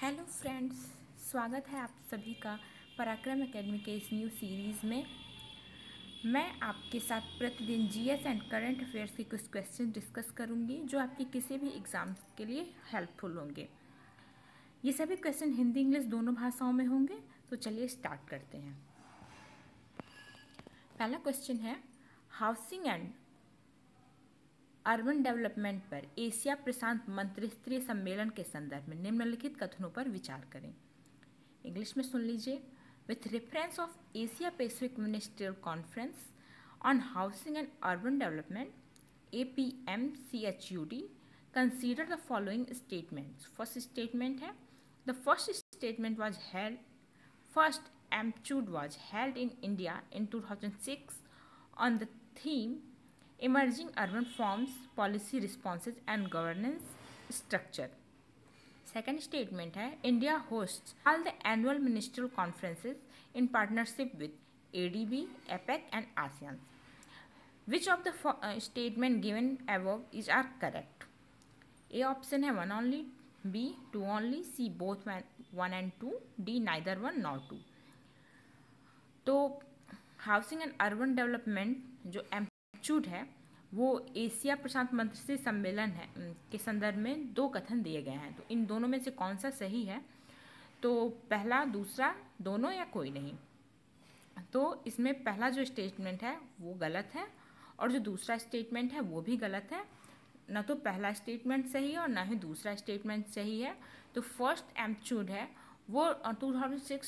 Hello friends, स्वागत है आप सभी का पराक्रम एकेडमी के इस न्यू सीरीज़ में। मैं आपके साथ प्रतिदिन जीएस एंड करंट अफेयर्स के कुछ क्वेश्चन डिस्कस करूंगी जो आपके किसी भी एग्ज़ाम के लिए हेल्पफुल होंगे। ये सभी क्वेश्चन हिंदी इंग्लिश दोनों भाषाओं में होंगे। तो चलिए स्टार्ट करते हैं। पहला क्वेश्चन है, हाउसिंग एंड अर्बन डेवलपमेंट पर एशिया प्रशांत मंत्रिस्तरीय सम्मेलन के संदर्भ में निम्नलिखित कथनों पर विचार करें। इंग्लिश में सुन लीजिए। With reference of Asia Pacific ministerial conference on housing and urban development APMCHUD consider the following statements. First statement है, the first statement was held first AMCHUD was held in India in 2006 on the theme Emerging Urban Forms, Policy Responses and Governance Structure. Second statement है, India hosts all the annual ministerial conferences in partnership with ADB, APEC and ASEAN. Which of the statement given above is are correct? A option है 1 only, B 2 only, C both 1 and 2, D neither 1 nor 2. तो housing and urban development जो AMCHUD है वो Asia प्रशांत मंत्रिस्तरीय सम्मेलन है के संदर्भ में दो कथन दिए गए हैं। तो इन दोनों में से कौन सा सही है? तो पहला, दूसरा, दोनों या कोई नहीं। तो इसमें पहला जो स्टेटमेंट है वो गलत है और जो दूसरा स्टेटमेंट है वो भी गलत है। ना तो पहला स्टेटमेंट सही है और ना ही दूसरा स्टेटमेंट सही है। तो फर्स्ट AMCHUD है वो 2006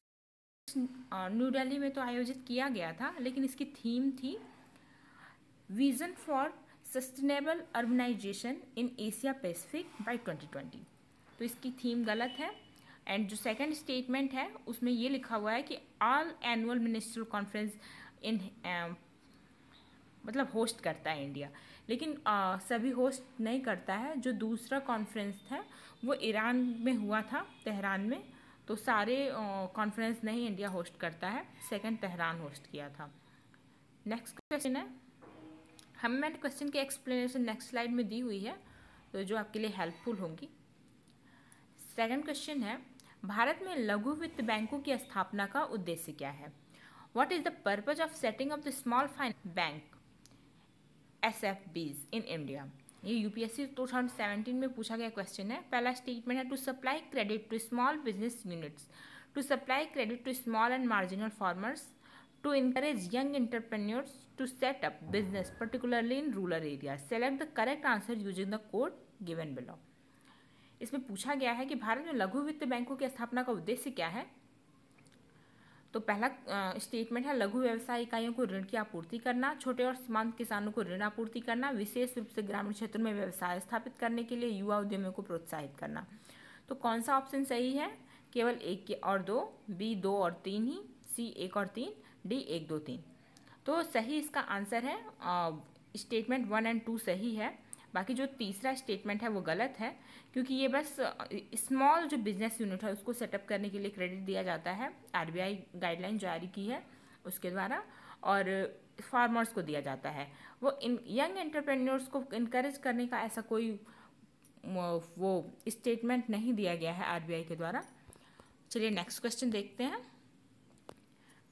न्यू दिल्ली में तो आयोजित किया गया था, लेकिन इसकी थीम थी vision for sustainable urbanization in Asia Pacific by 2020। तो इसकी थीम गलत है। एंड जो सेकंड स्टेटमेंट है उसमें ये लिखा हुआ है कि all annual ministerial conference in मतलब होस्ट करता है इंडिया, लेकिन सभी होस्ट नहीं करता है। जो दूसरा कॉन्फ्रेंस था वो ईरान में हुआ था, तेहरान में। तो सारे कॉन्फ्रेंस नहीं इंडिया होस्ट करता है, सेकंड तेहरान होस्ट किया था। नेक्स्ट क्वेश्चन है, मैंने क्वेश्चन की एक्सप्लेनेशन नेक्स्ट स्लाइड में दी हुई है तो जो आपके लिए हेल्पफुल होंगी। सेकंड क्वेश्चन है, भारत में लघु वित्त बैंकों की स्थापना का उद्देश्य क्या है? What is the purpose of setting up the small finance bank SFBs in India? ये यूपीएससी 2017 में पूछा गया क्वेश्चन है। पहला स्टेटमेंट है, to supply credit to small business units, to supply credit to small and marginal farmers, to encourage young entrepreneurs to set up business particularly in rural areas. Select the correct answer using the code given below. इसमें पूछा गया है कि भारत में लघु वित्त बैंकों की स्थापना का उद्देश्य क्या है। तो पहला स्टेटमेंट है, लघु व्यवसाय इकाइयों को ऋण की आपूर्ति करना, छोटे और सीमांत किसानों को ऋण आपूर्ति करना, विशेष रूप से ग्रामीण क्षेत्रों में व्यवसाय स्थापित करने के लिए युवा उद्यमियों को प्रोत्साहित करना। तो कौन सा ऑप्शन सही है? केवल 1 और 2, B 2 और 3 ही, C 1 और 3, D 1 2 3। तो सही इसका आंसर है स्टेटमेंट 1 और 2 सही है। बाकी जो तीसरा स्टेटमेंट है वो गलत है, क्योंकि ये बस स्मॉल जो बिजनेस यूनिट है उसको सेटअप करने के लिए क्रेडिट दिया जाता है। RBI गाइडलाइन जारी की है उसके द्वारा, और फार्मर्स को दिया जाता है। वो यंग एंटरप्रेन्योर्स को इनकरेज करने का ऐसा कोई वो स्टेटमेंट नहीं दिया गया है RBI के द्वारा। चलिए नेक्स्ट क्वेश्चन देखते हैं।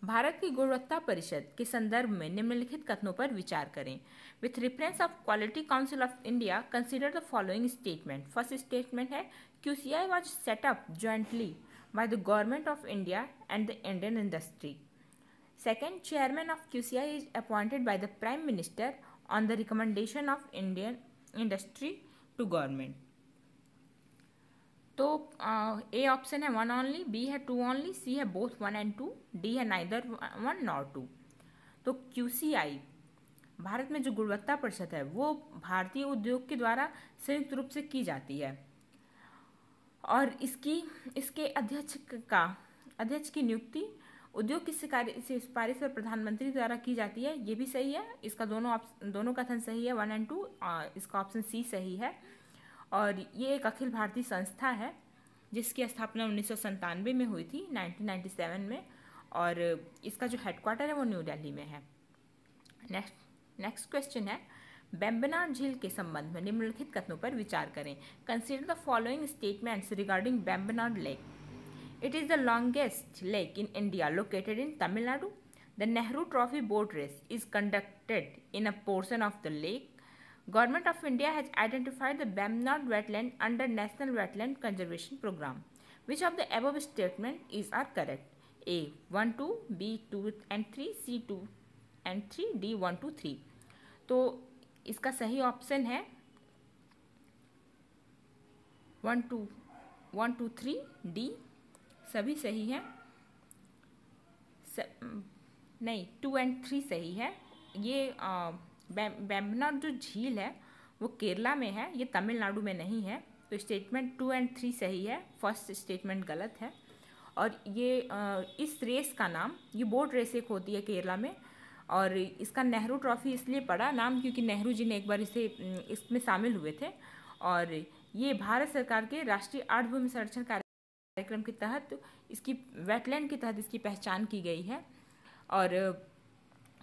भारत की गुणवत्ता परिषद के संदर्भ में निम्नलिखित कथनों पर विचार करें। With reference of quality council of India consider the following statement. First statement है, QCI was set up jointly by the government of India and the Indian industry. Second, chairman of QCI is appointed by the prime minister on the recommendation of Indian industry to government. तो A option है 1 only, B है 2 only, C है both 1 and 2, D है neither 1 nor 2। तो QCI Bharat में जो गुणवत्ता परिषद है वो भारतीय उद्योग के द्वारा संयुक्त रूप से की जाती है, और इसके अध्यक्ष की नियुक्ति उद्योग की सिफारिश पर प्रधानमंत्री द्वारा की जाती है। ये भी सही है। इसका दोनों कथन सही है, 1 and 2। इसका ऑप्शन C सही है। और ये एक अखिल भारतीय संस्था है जिसकी स्थापना 1997 में हुई थी, 1997 में, और इसका जो हेडक्वार्टर है वो न्यू दिल्ली में है। नेक्स्ट क्वेश्चन है, बेम्बनाड झील के संबंध में निम्नलिखित कथनों पर विचार करें। Consider the following statements regarding Vembanad lake. It is the longest lake in India, located in Tamil Nadu. The Nehru Trophy boat race is conducted in a portion of the lake. Government of India has identified the Bamnod wetland under National Wetland Conservation Program. Which of the above statement are correct? A 1 2, B 2 and 3, C 2 and 3, D 1 2 3. तो इसका सही option है 1 2 3 D, सभी सही है। नहीं, 2 and 3 सही है। ये बेम्बनाड जो झील है वो केरला में है, ये तमिलनाडु में नहीं है। तो स्टेटमेंट 2 and 3 सही है, फर्स्ट स्टेटमेंट गलत है। और ये इस रेस का नाम, ये बोट रेस एक होती है केरला में, और इसका नेहरू ट्रॉफी इसलिए पड़ा नाम क्योंकि नेहरू जी ने एक बार इसमें शामिल हुए थे। और ये भारत सरकार के राष्ट्रीय आर्द्रभूमि संरक्षण कार्यक्रम के तहत इसकी वेटलैंड के तहत इसकी पहचान की गई है, और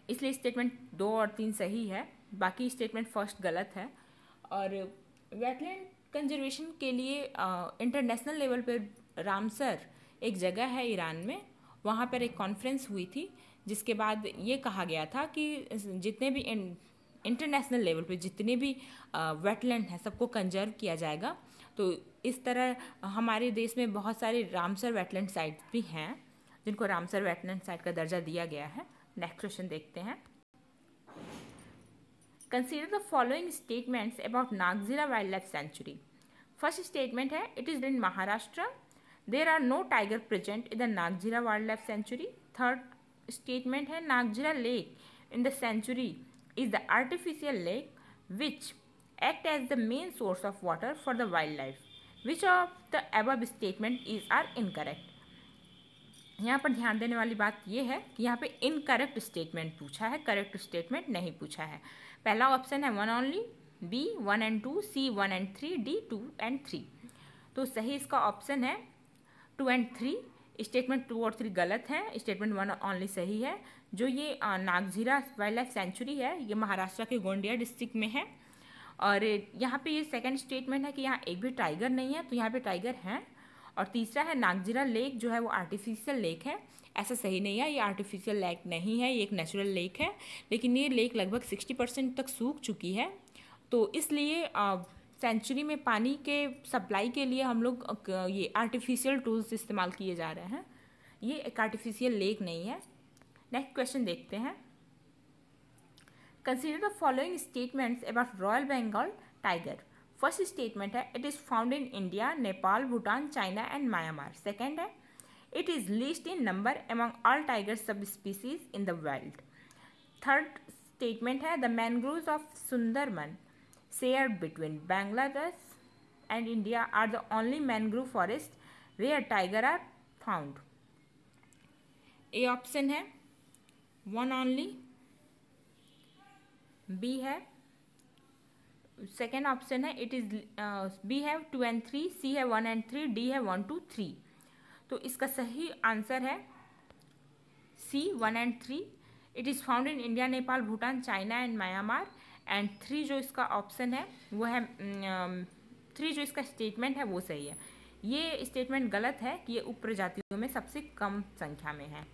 इसलिए स्टेटमेंट 2 और 3 सही है, बाकी स्टेटमेंट फर्स्ट गलत है। और वेटलैंड कंजर्वेशन के लिए इंटरनेशनल लेवल पर रामसर एक जगह है ईरान में, वहाँ पर एक कॉन्फ्रेंस हुई थी, जिसके बाद ये कहा गया था कि जितने भी इंटरनेशनल लेवल पे जितने भी वेटलैंड हैं सबको कंजर्व किया जाएगा। तो इस तरह हमारे देश में बहुत सारे रामसर वेटलैंड साइट्स भी हैं जिनको रामसर वेटलैंड साइट का दर्जा दिया गया है। नेक्स्ट क्वेश्चन देखते हैं। Consider the following statements about Nagzira wild life sanctuary. First statement है, it is in Maharashtra, there are no tiger present in the Nagzira wild life sanctuary. Third statement है, Nagzira lake in the sanctuary is the artificial lake which act as the main source of water for the wildlife. Which of the above statement are incorrect? यहाँ पर ध्यान देने वाली बात यह है कि यहाँ पे इनकरेक्ट स्टेटमेंट पूछा है, करेक्ट स्टेटमेंट नहीं पूछा है। पहला ऑप्शन है 1 only, B 1 and 2, C 1 and 3, D 2 and 3। तो सही इसका ऑप्शन है 2 and 3। स्टेटमेंट 2 और 3 गलत है, स्टेटमेंट 1 ओनली सही है। जो ये नागजीरा वाइल्ड लाइफ सेंचुरी है ये महाराष्ट्र के गोंडिया डिस्ट्रिक्ट में है, और यहाँ पे ये सेकंड स्टेटमेंट है कि यहाँ एक भी टाइगर नहीं है, तो यहाँ पे टाइगर हैं। और तीसरा है नागजीरा लेक जो है वो आर्टिफिशियल लेक है, ऐसा सही नहीं है, ये आर्टिफिशियल लेक नहीं है, ये एक नेचुरल लेक है, लेकिन ये लेक लगभग 60% तक सूख चुकी है। तो इसलिए सेंचुरी में पानी के सप्लाई के लिए हम लोग ये आर्टिफिशियल टूल्स इस्तेमाल किए जा रहे हैं, ये एक आर्टिफिशियल लेक नहीं है। नेक्स्ट क्वेश्चन देखते हैं। Consider the following statements about royal Bengal tiger. First statement है, it is found in India, Nepal, Bhutan, China and Myanmar. Second है, it is least in number among all tiger sub species in the world. Third statement है, the mangroves of Sundarban shared between Bangladesh and India are the only mangrove forest where tiger are found. A option है 1 only, B है second option है it is B है 2 and 3, C है 1 and 3, D है 1 2 3। तो इसका सही आंसर है C 1 and 3। It is found in India, Nepal, Bhutan, China and Myanmar. And 3 जो इसका ऑप्शन है वो है 3 जो इसका स्टेटमेंट है वो सही है। ये स्टेटमेंट गलत है कि ये उप प्रजातियों में सबसे कम संख्या में है।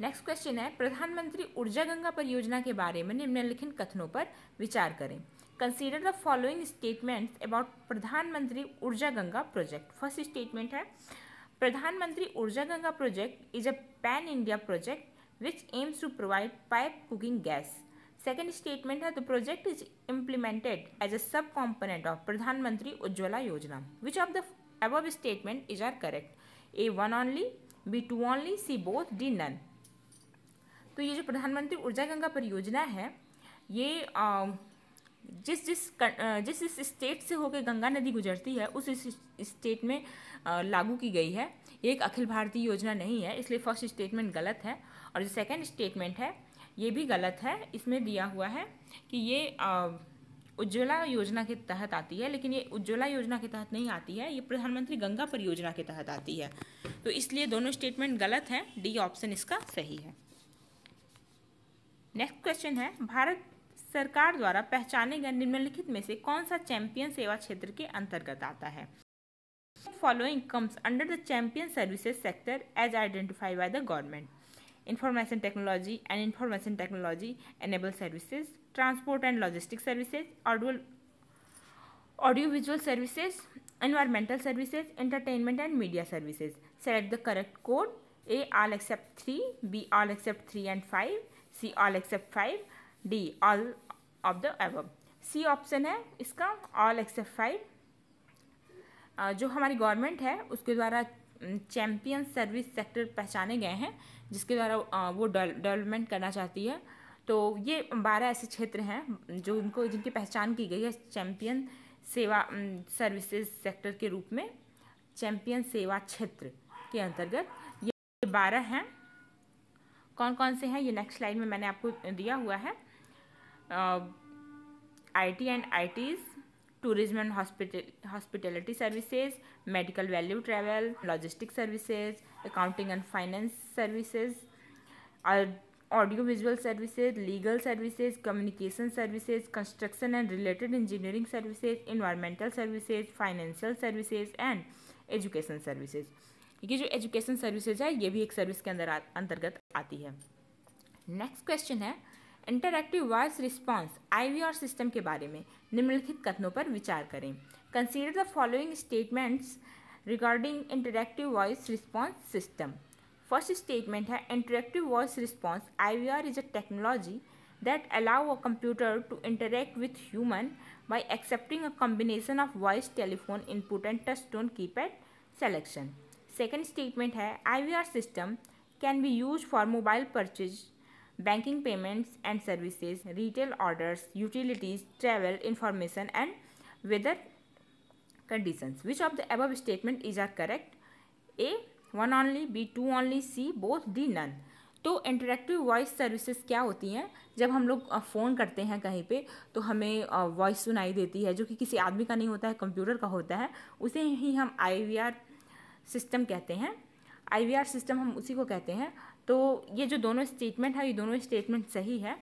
नेक्स्ट क्वेश्चन है, प्रधानमंत्री ऊर्जा गंगा परियोजना के बारे में निम्नलिखित कथनों पर विचार करें। Consider the following statements about Pradhan Mantri Urja Ganga project. First statement है, Pradhan Mantri Urja Ganga project is a pan India project which aims to provide pipe cooking gas. Second statement है, the project is implemented as a sub-component of प्रधानमंत्री उज्ज्वला योजना। Which of the above statement is are correct? A 1 only, B 2 only, C both, D none। तो ये जो प्रधानमंत्री ऊर्जा गंगा परियोजना है ये जिस स्टेट से होकर गंगा नदी गुजरती है उस स्टेट में लागू की गई है। ये एक अखिल भारतीय योजना नहीं है, इसलिए फर्स्ट स्टेटमेंट गलत है। और जो सेकेंड स्टेटमेंट है ये भी गलत है। इसमें दिया हुआ है कि ये उज्ज्वला योजना के तहत आती है, लेकिन ये उज्ज्वला योजना के तहत नहीं आती है, ये प्रधानमंत्री गंगा परियोजना के तहत आती है। तो इसलिए दोनों स्टेटमेंट गलत हैं, डी ऑप्शन इसका सही है। नेक्स्ट क्वेश्चन है, भारत सरकार द्वारा पहचाने गए निम्नलिखित में से कौन सा चैंपियन सेवा क्षेत्र के अंतर्गत आता है। following comes under the champion services sector as identified by the government? Information technology and information technology enabled services, transport and logistics services, audiovisual services, environmental services, entertainment and media services. Select the correct code. A, all except 3, B, all except 3 and 5, C, all except 5, D, all of the above. C option है इसका, all except 5. जो हमारी government है उसके द्वारा champion service sector पहचाने गए हैं, जिसके द्वारा वो डेवलपमेंट करना चाहती है. तो ये 12 ऐसे क्षेत्र हैं जो जिनकी पहचान की गई है चैम्पियन सेवा सर्विसेज सेक्टर के रूप में. चैम्पियन सेवा क्षेत्र के अंतर्गत ये 12 हैं. कौन कौन से हैं ये नेक्स्ट स्लाइड में मैंने आपको दिया हुआ है. IT and ITs, tourism and hospitality services, medical value travel, logistics services, accounting and finance services, audiovisual services, legal services, communication services, construction and related engineering services, environmental services, financial services and education services. ये जो education services है ये भी एक service के अंतर्गत आती है. नेक्स्ट क्वेश्चन है interactive voice response IVR system के बारे में निम्नलिखित कथनों पर विचार करें. Consider the following statements regarding interactive voice response system. First statement है interactive voice response IVR is a technology that allow a computer to interact with human by accepting a combination of voice, telephone input and touch tone keypad selection. Second statement है IVR system can be used for mobile purchase, banking payments and services, retail orders, utilities, travel information and weather conditions. Which of the above statement is are correct? A, 1 only, B, 2 only, C, both, D, none. तो interactive voice services क्या होती हैं? जब हम लोग phone करते हैं कहीं पे तो हमें वॉइस सुनाई देती है जो कि किसी आदमी का नहीं होता है, कंप्यूटर का होता है. उसे ही हम IVR सिस्टम कहते हैं. IVR सिस्टम हम उसी को कहते हैं. तो ये जो दोनों स्टेटमेंट है ये दोनों स्टेटमेंट सही है.